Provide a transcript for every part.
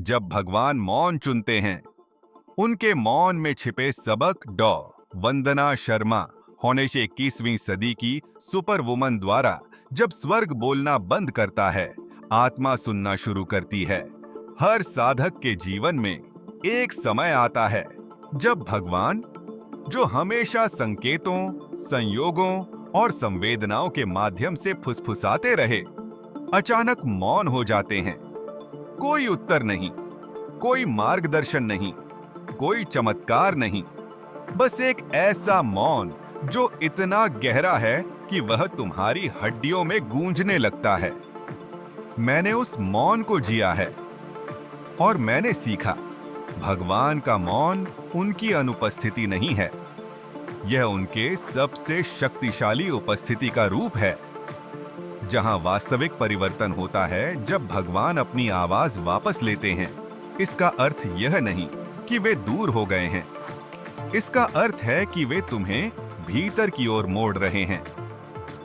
जब भगवान मौन चुनते हैं, उनके मौन में छिपे सबक डॉ वंदना शर्मा होने से 21वीं सदी की सुपर वुमन द्वारा जब स्वर्ग बोलना बंद करता है, आत्मा सुनना शुरू करती है। हर साधक के जीवन में एक समय आता है जब भगवान, जो हमेशा संकेतों, संयोगों और संवेदनाओं के माध्यम से फुसफुसाते रहे, अचानक मौन हो जाते हैं। कोई उत्तर नहीं, कोई मार्गदर्शन नहीं, कोई चमत्कार नहीं, बस एक ऐसा मौन जो इतना गहरा है कि वह तुम्हारी हड्डियों में गूंजने लगता है। मैंने उस मौन को जिया है और मैंने सीखा, भगवान का मौन उनकी अनुपस्थिति नहीं है, यह उनके सबसे शक्तिशाली उपस्थिति का रूप है। जहां वास्तविक परिवर्तन होता है जब भगवान अपनी आवाज वापस लेते हैं, इसका अर्थ यह नहीं कि वे दूर हो गए हैं। इसका अर्थ है कि वे तुम्हें भीतर की ओर मोड़ रहे हैं।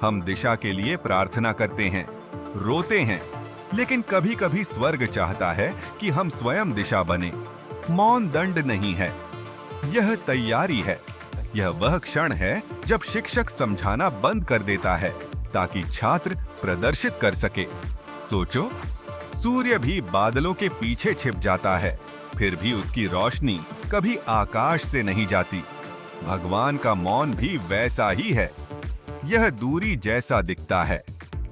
हम दिशा के लिए प्रार्थना करते हैं, रोते हैं, लेकिन कभी-कभी स्वर्ग चाहता है कि हम स्वयं दिशा बने। मौन दंड नहीं है, यह तैयारी है। यह वह क्षण है जब शिक्षक समझाना बंद कर देता है ताकि छात्र प्रदर्शित कर सके। सोचो, सूर्य भी बादलों के पीछे छिप जाता है, फिर भी उसकी रोशनी कभी आकाश से नहीं जाती। भगवान का मौन भी वैसा ही है। यह दूरी जैसा दिखता है,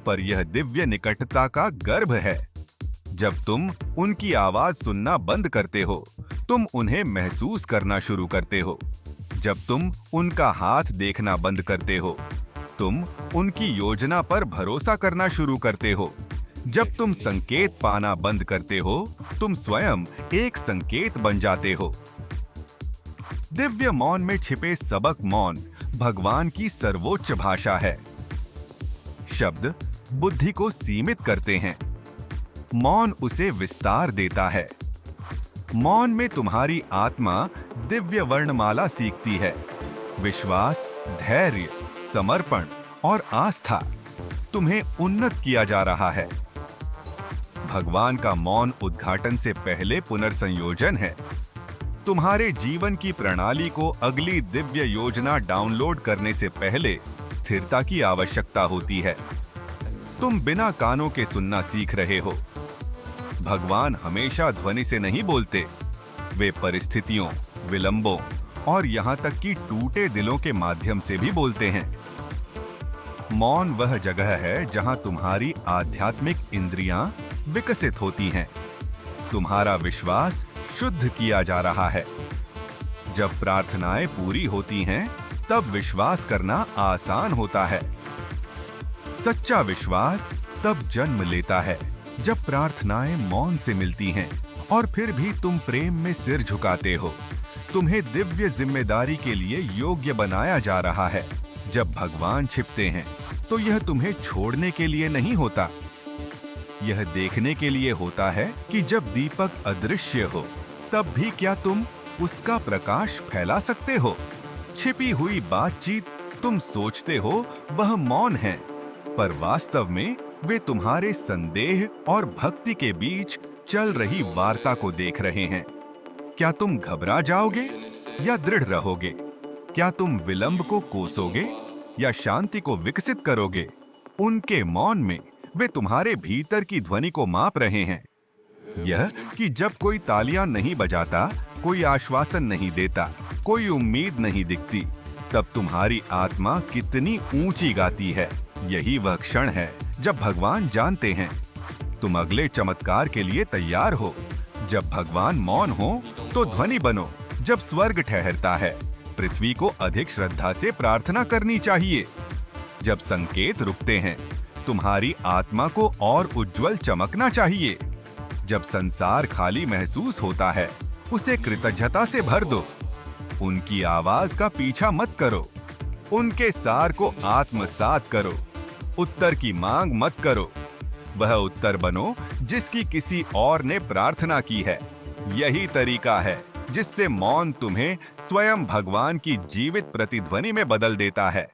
पर यह दिव्य निकटता का गर्भ है। जब तुम उनकी आवाज सुनना बंद करते हो, तुम उन्हें महसूस करना शुरू करते हो। जब तुम उनका हाथ देखना बंद करते हो, तुम उनकी योजना पर भरोसा करना शुरू करते हो। जब तुम संकेत पाना बंद करते हो, तुम स्वयं एक संकेत बन जाते हो। दिव्य मौन में छिपे सबक मौन भगवान की सर्वोच्च भाषा है। शब्द बुद्धि को सीमित करते हैं, मौन उसे विस्तार देता है। मौन में तुम्हारी आत्मा दिव्य वर्णमाला सीखती है। विश्वास, धैर्य, समर्पण और आस्था। तुम्हें उन्नत किया जा रहा है। भगवान का मौन उद्घाटन से पहले पुनर्संयोजन है। तुम्हारे जीवन की प्रणाली को अगली दिव्य योजना डाउनलोड करने से पहले स्थिरता की आवश्यकता होती है। तुम बिना कानों के सुनना सीख रहे हो। भगवान हमेशा ध्वनि से नहीं बोलते, वे परिस्थितियों, विलंबों और यहाँ तक कि टूटे दिलों के माध्यम से भी बोलते हैं। मौन वह जगह है जहाँ तुम्हारी आध्यात्मिक इंद्रियां विकसित होती हैं। तुम्हारा विश्वास शुद्ध किया जा रहा है। जब प्रार्थनाएं पूरी होती हैं, तब विश्वास करना आसान होता है। सच्चा विश्वास तब जन्म लेता है जब प्रार्थनाएं मौन से मिलती हैं और फिर भी तुम प्रेम में सिर झुकाते हो। तुम्हें दिव्य जिम्मेदारी के लिए योग्य बनाया जा रहा है। जब भगवान छिपते हैं, तो यह तुम्हें छोड़ने के लिए नहीं होता, यह देखने के लिए होता है कि जब दीपक अदृश्य हो, तब भी क्या तुम उसका प्रकाश फैला सकते हो। छिपी हुई बातचीत तुम सोचते हो वह मौन है, पर वास्तव में वे तुम्हारे संदेह और भक्ति के बीच चल रही वार्ता को देख रहे हैं। क्या तुम घबरा जाओगे या दृढ़ रहोगे? क्या तुम विलंब को कोसोगे या शांति को विकसित करोगे? उनके मौन में वे तुम्हारे भीतर की ध्वनि को माप रहे हैं। यह कि जब कोई तालियां नहीं बजाता, कोई आश्वासन नहीं देता, कोई उम्मीद नहीं दिखती, तब तुम्हारी आत्मा कितनी ऊंची गाती है। यही वह क्षण है जब भगवान जानते हैं तुम अगले चमत्कार के लिए तैयार हो। जब भगवान मौन हो, तो ध्वनि बनो। जब स्वर्ग ठहरता है, पृथ्वी को अधिक श्रद्धा से प्रार्थना करनी चाहिए। जब संकेत रुकते हैं, तुम्हारी आत्मा को और उज्जवल चमकना चाहिए। जब संसार खाली महसूस होता है, उसे कृतज्ञता से भर दो। उनकी आवाज का पीछा मत करो, उनके सार को आत्मसात करो। उत्तर की मांग मत करो, वह उत्तर बनो जिसकी किसी और ने प्रार्थना की है। यही तरीका है जिससे मौन तुम्हें स्वयं भगवान की जीवित प्रतिध्वनि में बदल देता है।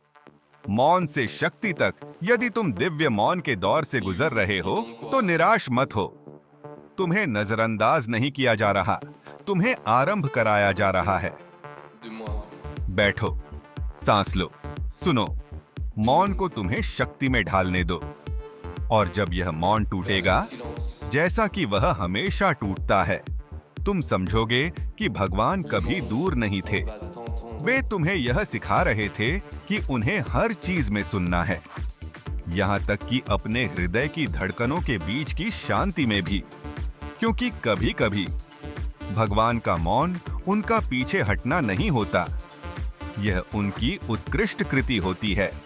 मौन से शक्ति तक यदि तुम दिव्य मौन के दौर से गुजर रहे हो, तो निराश मत हो। तुम्हें नजरअंदाज नहीं किया जा रहा, तुम्हें आरंभ कराया जा रहा है। बैठो, सांस लो, सुनो। मौन को तुम्हें शक्ति में ढालने दो। और जब यह मौन टूटेगा, जैसा कि वह हमेशा टूटता है, तुम समझोगे कि भगवान कभी दूर नहीं थे। वे तुम्हें यह सिखा रहे थे कि उन्हें हर चीज में सुनना है, यहाँ तक कि अपने हृदय की धड़कनों के बीच की शांति में भी। क्योंकि कभी-कभी भगवान का मौन उनका पीछे हटना नहीं होता, यह उनकी उत्कृष्ट कृति होती है।